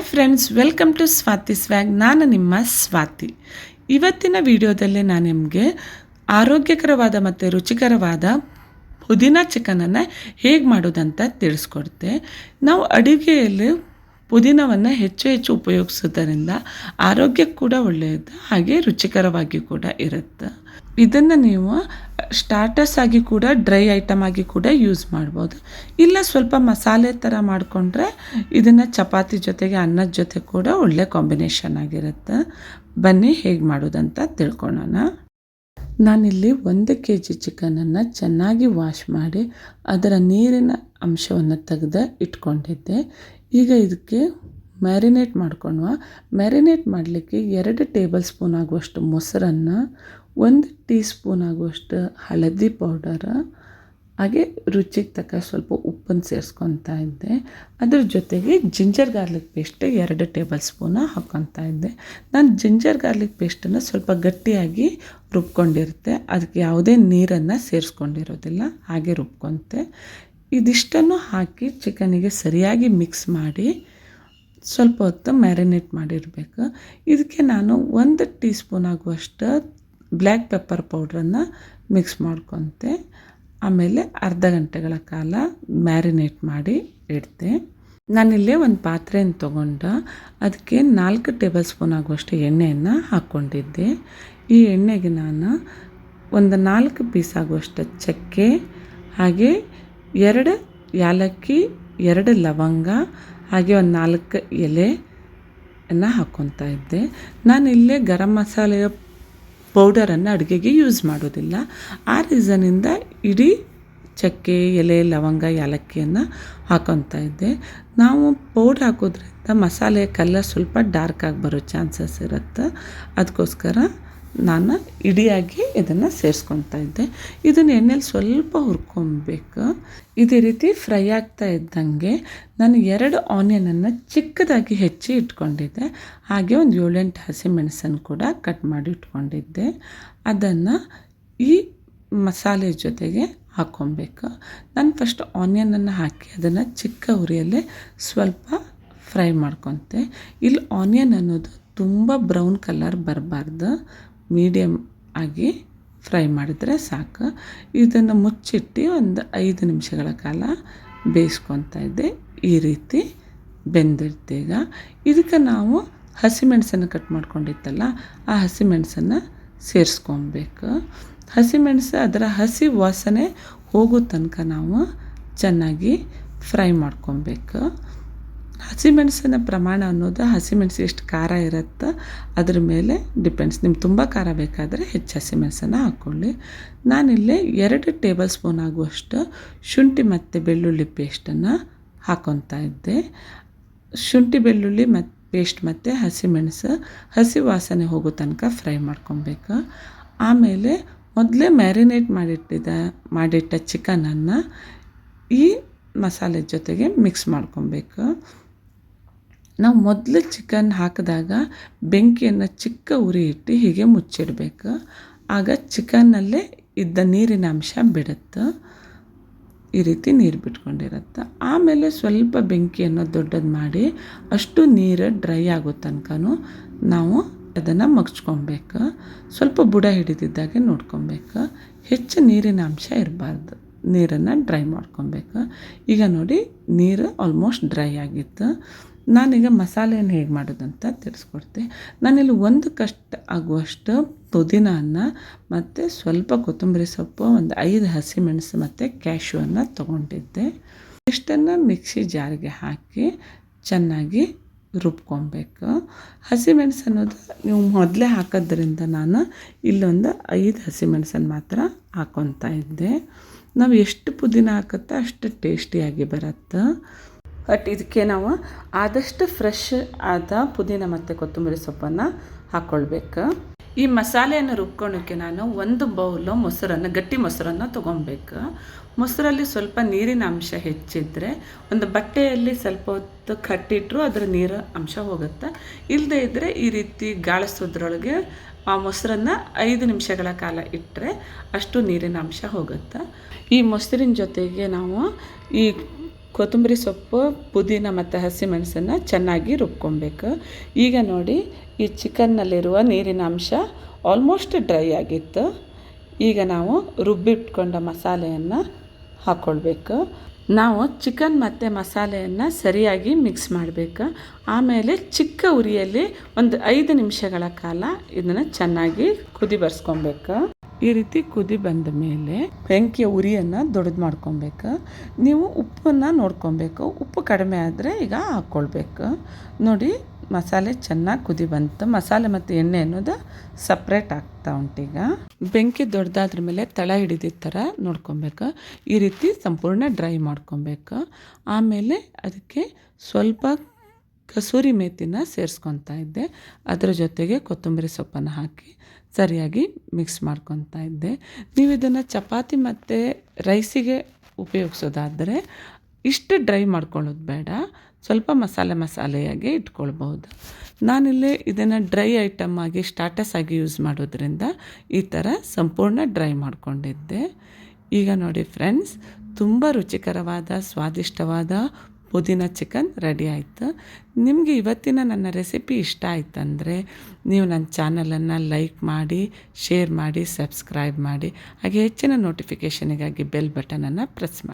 Hi friends, welcome to Swathi swag. ನಾನು ನಿಮ್ಮ ಸ್ವಾತಿ. ಇವತ್ತಿನ ವಿಡಿಯೋದಲ್ಲಿ ನಾನು ನಿಮಗೆ ಆರೋಗ್ಯಕರವಾದ ಮತ್ತು ರುಚಿಕರವಾದ ಪುದೀನಾ ಚಿಕನನ್ನು ಹೇಗೆ ಮಾಡೋದಂತ ತಿಳಿಸ್ಕೊಡ್ತೆ. ನಾವು ಅಡುಗೆಯಲ್ಲಿ ಪುದೀನವನ್ನು ಹೆಚ್ಚು ಉಪಯೋಗಿಸೋದರಿಂದ ಆರೋಗ್ಯಕ್ಕೆ ಕೂಡ ಒಳ್ಳೆಯದು, ಹಾಗೆ ರುಚಿಕರವಾಗಿ ಕೂಡ ಇರುತ್ತೆ. ಇದನ್ನು ನೀವು ಸ್ಟಾರ್ಟರ್ಸ್ ಆಗಿ ಕೂಡ, ಡ್ರೈ ಐಟಮ್ ಆಗಿ ಕೂಡ ಯೂಸ್ ಮಾಡ್ಬೋದು. ಇಲ್ಲ ಸ್ವಲ್ಪ ಮಸಾಲೆ ಥರ ಮಾಡಿಕೊಂಡ್ರೆ ಇದನ್ನು ಚಪಾತಿ ಜೊತೆಗೆ, ಅನ್ನದ ಜೊತೆ ಕೂಡ ಒಳ್ಳೆ ಕಾಂಬಿನೇಷನ್ ಆಗಿರುತ್ತೆ. ಬನ್ನಿ ಹೇಗೆ ಮಾಡೋದಂತ ತಿಳ್ಕೊಳ್ಳೋಣ. ನಾನಿಲ್ಲಿ 1 kg ಚಿಕನನ್ನು ಚೆನ್ನಾಗಿ ವಾಶ್ ಮಾಡಿ ಅದರ ನೀರಿನ ಅಂಶವನ್ನು ತೆಗೆದು ಇಟ್ಕೊಂಡಿದ್ದೆ. ಈಗ ಇದಕ್ಕೆ ಮ್ಯಾರಿನೇಟ್ ಮಾಡ್ಕೊಳ್ಳುವ. ಮ್ಯಾರಿನೇಟ್ ಮಾಡಲಿಕ್ಕೆ 2 ಟೇಬಲ್ ಸ್ಪೂನ್ ಆಗುವಷ್ಟು ಮೊಸರನ್ನು, 1 ಟೀ ಸ್ಪೂನ್ ಆಗುವಷ್ಟು ಹಳದಿ ಪೌಡರ್, ಹಾಗೆ ರುಚಿಗೆ ತಕ್ಕ ಸ್ವಲ್ಪ ಉಪ್ಪನ್ನು ಸೇರಿಸ್ಕೊತಾ ಇದ್ದೆ. ಅದ್ರ ಜೊತೆಗೆ ಜಿಂಜರ್ ಗಾರ್ಲಿಕ್ ಪೇಸ್ಟ್ 2 ಟೇಬಲ್ ಸ್ಪೂನ ಹಾಕ್ಕೊತಾ ಇದ್ದೆ. ನಾನು ಜಿಂಜರ್ ಗಾರ್ಲಿಕ್ ಪೇಸ್ಟನ್ನು ಸ್ವಲ್ಪ ಗಟ್ಟಿಯಾಗಿ ರುಬ್ಕೊಂಡಿರುತ್ತೆ, ಅದಕ್ಕೆ ಯಾವುದೇ ನೀರನ್ನು ಸೇರಿಸ್ಕೊಂಡಿರೋದಿಲ್ಲ, ಹಾಗೆ ರುಬ್ಕೊತೆ. ಇದಿಷ್ಟನ್ನು ಹಾಕಿ ಚಿಕನಿಗೆ ಸರಿಯಾಗಿ ಮಿಕ್ಸ್ ಮಾಡಿ ಸ್ವಲ್ಪ ಹೊತ್ತು ಮ್ಯಾರಿನೇಟ್ ಮಾಡಿರಬೇಕು. ಇದಕ್ಕೆ ನಾನು 1 ಟೀ ಸ್ಪೂನ್ ಆಗುವಷ್ಟು ಬ್ಲ್ಯಾಕ್ ಪೆಪ್ಪರ್ ಪೌಡ್ರನ್ನು ಮಿಕ್ಸ್ ಮಾಡ್ಕೊತೆ. ಆಮೇಲೆ ಅರ್ಧ ಗಂಟೆಗಳ ಕಾಲ ಮ್ಯಾರಿನೇಟ್ ಮಾಡಿ ಇಡ್ತೆ. ನಾನಿಲ್ಲೇ ಒಂದು ಪಾತ್ರೆಯನ್ನು ತೊಗೊಂಡು ಅದಕ್ಕೆ 4 ಟೇಬಲ್ ಸ್ಪೂನ್ ಆಗುವಷ್ಟು ಎಣ್ಣೆಯನ್ನು ಹಾಕ್ಕೊಂಡಿದ್ದೆ. ಈ ಎಣ್ಣೆಗೆ ನಾನು ಒಂದು 4 ಪೀಸ್ ಆಗುವಷ್ಟು ಚಕ್ಕೆ, ಹಾಗೆ 2 ಏಲಕ್ಕಿ, 2 ಲವಂಗ, ಹಾಗೆ ಒಂದು 4 ಎಲೆಯನ್ನು ಹಾಕ್ಕೊತಾ ಇದ್ದೆ. ನಾನಿಲ್ಲೇ ಗರಂ ಮಸಾಲೆಯ ಪೌಡರನ್ನು ಅಡುಗೆಗೆ ಯೂಸ್ ಮಾಡೋದಿಲ್ಲ. ಆ ರೀಸನಿಂದ ಇಡೀ ಚಕ್ಕೆ, ಎಲೆ, ಲವಂಗ, ಏಲಕ್ಕಿಯನ್ನು ಹಾಕ್ಕೊತಾ ಇದ್ದೆ. ನಾವು ಪೌಡ್ರ್ ಹಾಕೋದ್ರಿಂದ ಮಸಾಲೆ ಕಲರ್ ಸ್ವಲ್ಪ ಡಾರ್ಕ್ ಆಗಿ ಬರೋ ಚಾನ್ಸಸ್ ಇರುತ್ತೆ. ಅದಕ್ಕೋಸ್ಕರ ನಾನು ಇಡಿಯಾಗಿ ಇದನ್ನು ಸೇರಿಸ್ಕೊತಾ ಇದ್ದೆ. ಇದನ್ನು ಎಣ್ಣೆಲಿ ಸ್ವಲ್ಪ ಹುರ್ಕೊಬೇಕು. ಇದೇ ರೀತಿ ಫ್ರೈ ಆಗ್ತಾ ಇದ್ದಂಗೆ ನಾನು 2 ಆನಿಯನನ್ನು ಚಿಕ್ಕದಾಗಿ ಹೆಚ್ಚಿ ಇಟ್ಕೊಂಡಿದ್ದೆ. ಹಾಗೆ ಒಂದು 7-8 ಹಸಿಮೆಣಸನ್ನು ಕೂಡ ಕಟ್ ಮಾಡಿ ಇಟ್ಕೊಂಡಿದ್ದೆ. ಅದನ್ನು ಈ ಮಸಾಲೆ ಜೊತೆಗೆ ಹಾಕ್ಕೊಬೇಕು. ನಾನು ಫಸ್ಟ್ ಆನಿಯನನ್ನು ಹಾಕಿ ಅದನ್ನು ಚಿಕ್ಕ ಉರಿಯಲ್ಲೇ ಸ್ವಲ್ಪ ಫ್ರೈ ಮಾಡ್ಕೊತೆ. ಇಲ್ಲಿ ಆನಿಯನ್ ಅನ್ನೋದು ತುಂಬ ಬ್ರೌನ್ ಕಲರ್ ಬರಬಾರ್ದು, ಮೀಡಿಯಮ್ ಆಗಿ ಫ್ರೈ ಮಾಡಿದರೆ ಸಾಕು. ಇದನ್ನು ಮುಚ್ಚಿಟ್ಟು ಒಂದು 5 ನಿಮಿಷಗಳ ಕಾಲ ಬೇಯಿಸ್ಕೊತಾ ಇದ್ದೆ. ಈ ರೀತಿ ಬೆಂದಿರ್ತೀಗ ಇದಕ್ಕೆ ನಾವು ಹಸಿಮೆಣಸನ್ನು ಕಟ್ ಮಾಡ್ಕೊಂಡಿತ್ತಲ್ಲ, ಆ ಹಸಿಮೆಣಸನ್ನು ಸೇರಿಸ್ಕೊಬೇಕು. ಹಸಿಮೆಣಸು ಅದರ ಹಸಿ ವಾಸನೆ ಹೋಗೋ ತನಕ ನಾವು ಚೆನ್ನಾಗಿ ಫ್ರೈ ಮಾಡ್ಕೊಬೇಕು. ಹಸಿಮೆಣಸಿನ ಪ್ರಮಾಣ ಅನ್ನೋದು ಹಸಿಮೆಣಸು ಎಷ್ಟು ಖಾರ ಇರುತ್ತೋ ಅದ್ರ ಮೇಲೆ ಡಿಪೆಂಡ್ಸ್. ನಿಮ್ಗೆ ತುಂಬ ಖಾರ ಬೇಕಾದರೆ ಹೆಚ್ಚು ಹಸಿಮೆಣಸನ್ನು ಹಾಕ್ಕೊಳ್ಳಿ. ನಾನಿಲ್ಲೇ 2 ಟೇಬಲ್ ಸ್ಪೂನ್ ಆಗುವಷ್ಟು ಶುಂಠಿ ಮತ್ತು ಬೆಳ್ಳುಳ್ಳಿ ಪೇಸ್ಟನ್ನು ಹಾಕ್ಕೊತಾ ಇದ್ದೆ. ಶುಂಠಿ ಬೆಳ್ಳುಳ್ಳಿ ಪೇಸ್ಟ್ ಮತ್ತು ಹಸಿಮೆಣಸು ಹಸಿ ವಾಸನೆ ಹೋಗೋ ತನಕ ಫ್ರೈ ಮಾಡ್ಕೊಬೇಕು. ಆಮೇಲೆ ಮೊದಲೇ ಮ್ಯಾರಿನೇಟ್ ಮಾಡಿಟ್ಟ ಚಿಕನನ್ನು ಈ ಮಸಾಲೆ ಜೊತೆಗೆ ಮಿಕ್ಸ್ ಮಾಡ್ಕೊಬೇಕು. ನಾವು ಮೊದಲು ಚಿಕನ್ ಹಾಕಿದಾಗ ಬೆಂಕಿಯನ್ನು ಚಿಕ್ಕ ಉರಿ ಇಟ್ಟು ಹೀಗೆ ಮುಚ್ಚಿಡಬೇಕು. ಆಗ ಚಿಕನ್ನಲ್ಲೇ ಇದ್ದ ನೀರಿನ ಅಂಶ ಬಿಡುತ್ತೆ. ಈ ರೀತಿ ನೀರು ಬಿಟ್ಕೊಂಡಿರುತ್ತೆ. ಆಮೇಲೆ ಸ್ವಲ್ಪ ಬೆಂಕಿಯನ್ನು ದೊಡ್ಡದು ಮಾಡಿ ಅಷ್ಟು ನೀರು ಡ್ರೈ ಆಗೋ ತನಕ ನಾವು ಅದನ್ನು ಮಗ್ಚ್ಕೊಬೇಕು. ಸ್ವಲ್ಪ ಬುಡ ಹಿಡಿದಿದ್ದಾಗೆ ನೋಡ್ಕೊಬೇಕು. ಹೆಚ್ಚು ನೀರಿನ ಅಂಶ ಇರಬಾರ್ದು, ನೀರನ್ನು ಡ್ರೈ ಮಾಡ್ಕೊಬೇಕು. ಈಗ ನೋಡಿ, ನೀರು ಆಲ್ಮೋಸ್ಟ್ ಡ್ರೈ ಆಗಿತ್ತು. ನಾನೀಗ ಮಸಾಲೆಯನ್ನು ಹೇಗೆ ಮಾಡೋದಂತ ತಿಳಿಸ್ಕೊಡ್ತೆ. ನಾನಿಲ್ಲಿ 1 ಕಷ್ಟ್ ಆಗುವಷ್ಟು ಪುದೀನವನ್ನು ಮತ್ತು ಸ್ವಲ್ಪ ಕೊತ್ತಂಬರಿ ಸೊಪ್ಪು, ಒಂದು 5 ಹಸಿಮೆಣಸು ಮತ್ತು ಕ್ಯಾಶ್ಯೂವನ್ನು ತೊಗೊಂಡಿದ್ದೆ. ಇಷ್ಟನ್ನು ಮಿಕ್ಸಿ ಜಾರಿಗೆ ಹಾಕಿ ಚೆನ್ನಾಗಿ ರುಬ್ಕೊಬೇಕು. ಹಸಿಮೆಣಸು ಅನ್ನೋದು ನೀವು ಮೊದಲೇ ಹಾಕೋದ್ರಿಂದ ನಾನು ಇಲ್ಲೊಂದು 5 ಹಸಿಮೆಣಸನ್ನು ಮಾತ್ರ ಹಾಕ್ಕೊತಾ ಇದ್ದೆ. ನಾವು ಎಷ್ಟು ಪುದೀನ ಹಾಕುತ್ತೋ ಅಷ್ಟು ಟೇಸ್ಟಿಯಾಗಿ ಬರುತ್ತೆ. ಬಟ್ ಇದಕ್ಕೆ ನಾವು ಆದಷ್ಟು ಫ್ರೆಶ್ ಆದ ಪುದೀನ ಮತ್ತು ಕೊತ್ತಂಬರಿ ಸೊಪ್ಪನ್ನು ಹಾಕ್ಕೊಳ್ಬೇಕು. ಈ ಮಸಾಲೆಯನ್ನು ರುಬ್ಕೊಳ್ಳೋಕ್ಕೆ ನಾನು 1 ಬೌಲು ಮೊಸರನ್ನು, ಗಟ್ಟಿ ಮೊಸರನ್ನು ತೊಗೊಬೇಕು. ಮೊಸರಲ್ಲಿ ಸ್ವಲ್ಪ ನೀರಿನ ಅಂಶ ಹೆಚ್ಚಿದ್ದರೆ ಒಂದು ಬಟ್ಟೆಯಲ್ಲಿ ಸ್ವಲ್ಪ ಹೊತ್ತು ಕಟ್ಟಿಟ್ಟರು ಅದರ ನೀರು ಅಂಶ ಹೋಗುತ್ತೆ. ಇಲ್ಲದೇ ಇದ್ದರೆ ಈ ರೀತಿ ಗಾಳಿಸೋದ್ರೊಳಗೆ ಆ ಮೊಸರನ್ನು 5 ನಿಮಿಷಗಳ ಕಾಲ ಇಟ್ಟರೆ ಅಷ್ಟು ನೀರಿನ ಅಂಶ ಹೋಗುತ್ತೆ. ಈ ಮೊಸರಿನ ಜೊತೆಗೆ ನಾವು ಈ ಕೊತ್ತಂಬರಿ ಸೊಪ್ಪು, ಪುದೀನ ಮತ್ತು ಹಸಿಮೆಣಸನ್ನು ಚೆನ್ನಾಗಿ ರುಬ್ಕೊಬೇಕು. ಈಗ ನೋಡಿ, ಈ ಚಿಕನ್ನಲ್ಲಿರುವ ನೀರಿನ ಅಂಶ ಆಲ್ಮೋಸ್ಟ್ ಡ್ರೈ ಆಗಿತ್ತು. ಈಗ ನಾವು ರುಬ್ಬಿಟ್ಕೊಂಡ ಮಸಾಲೆಯನ್ನು ಹಾಕ್ಕೊಳ್ಬೇಕು. ನಾವು ಚಿಕನ್ ಮತ್ತು ಮಸಾಲೆಯನ್ನು ಸರಿಯಾಗಿ ಮಿಕ್ಸ್ ಮಾಡಬೇಕು. ಆಮೇಲೆ ಚಿಕ್ಕ ಉರಿಯಲ್ಲಿ ಒಂದು 5 ನಿಮಿಷಗಳ ಕಾಲ ಇದನ್ನು ಚೆನ್ನಾಗಿ ಕುದಿ ಬರ್ಸ್ಕೊಬೇಕು. ಈ ರೀತಿ ಕುದಿ ಬಂದ ಮೇಲೆ ಬೆಂಕಿಯ ಉರಿಯನ್ನು ದೊಡ್ಡದು ಮಾಡ್ಕೊಬೇಕು. ನೀವು ಉಪ್ಪನ್ನು ನೋಡ್ಕೊಬೇಕು. ಉಪ್ಪು ಕಡಿಮೆ ಆದರೆ ಈಗ ಹಾಕ್ಕೊಳ್ಬೇಕು. ನೋಡಿ, ಮಸಾಲೆ ಚೆನ್ನಾಗಿ ಕುದಿ ಬಂತು. ಮಸಾಲೆ ಮತ್ತು ಎಣ್ಣೆ ಅನ್ನೋದು ಸಪ್ರೇಟ್ ಆಗ್ತಾ ಉಂಟೀಗ. ಬೆಂಕಿ ದೊಡ್ಡದಾದ್ರ ಮೇಲೆ ತಳ ಹಿಡಿದಿದ್ದ ಥರ ನೋಡ್ಕೊಬೇಕು. ಈ ರೀತಿ ಸಂಪೂರ್ಣ ಡ್ರೈ ಮಾಡ್ಕೊಬೇಕು. ಆಮೇಲೆ ಅದಕ್ಕೆ ಸ್ವಲ್ಪ ಕಸೂರಿ ಮೇಥಿನ ಸೇರಿಸ್ಕೊತಾ ಇದ್ದೆ. ಅದರ ಜೊತೆಗೆ ಕೊತ್ತಂಬರಿ ಸೊಪ್ಪನ್ನು ಹಾಕಿ ಸರಿಯಾಗಿ ಮಿಕ್ಸ್ ಮಾಡ್ಕೊತಾ ಇದ್ದೆ. ನೀವು ಇದನ್ನು ಚಪಾತಿ ಮತ್ತು ರೈಸಿಗೆ ಉಪಯೋಗಿಸೋದಾದರೆ ಇಷ್ಟು ಡ್ರೈ ಮಾಡ್ಕೊಳ್ಳೋದು ಬೇಡ, ಸ್ವಲ್ಪ ಮಸಾಲೆಯಾಗಿ ಇಟ್ಕೊಳ್ಬೋದು. ನಾನಿಲ್ಲಿ ಇದನ್ನು ಡ್ರೈ ಐಟಮ್ ಆಗಿ ಸ್ಟಾರ್ಟಸ್ ಆಗಿ ಯೂಸ್ ಮಾಡೋದ್ರಿಂದ ಈ ಥರ ಸಂಪೂರ್ಣ ಡ್ರೈ ಮಾಡ್ಕೊಂಡಿದ್ದೆ. ಈಗ ನೋಡಿ ಫ್ರೆಂಡ್ಸ್, ತುಂಬ ರುಚಿಕರವಾದ ಸ್ವಾದಿಷ್ಟವಾದ ಪುದೀನ ಚಿಕನ್ ರೆಡಿ ಆಯಿತು. ನಿಮಗೆ ಇವತ್ತಿನ ನನ್ನ ರೆಸಿಪಿ ಇಷ್ಟ ಆಯ್ತಂದರೆ ನೀವು ನನ್ನ ಚಾನಲನ್ನು ಲೈಕ್ ಮಾಡಿ, ಶೇರ್ ಮಾಡಿ, ಸಬ್ಸ್ಕ್ರೈಬ್ ಮಾಡಿ. ಹಾಗೆ ಹೆಚ್ಚಿನ ನೋಟಿಫಿಕೇಷನಿಗಾಗಿ ಬೆಲ್ ಬಟನನ್ನು ಪ್ರೆಸ್ ಮಾಡಿ.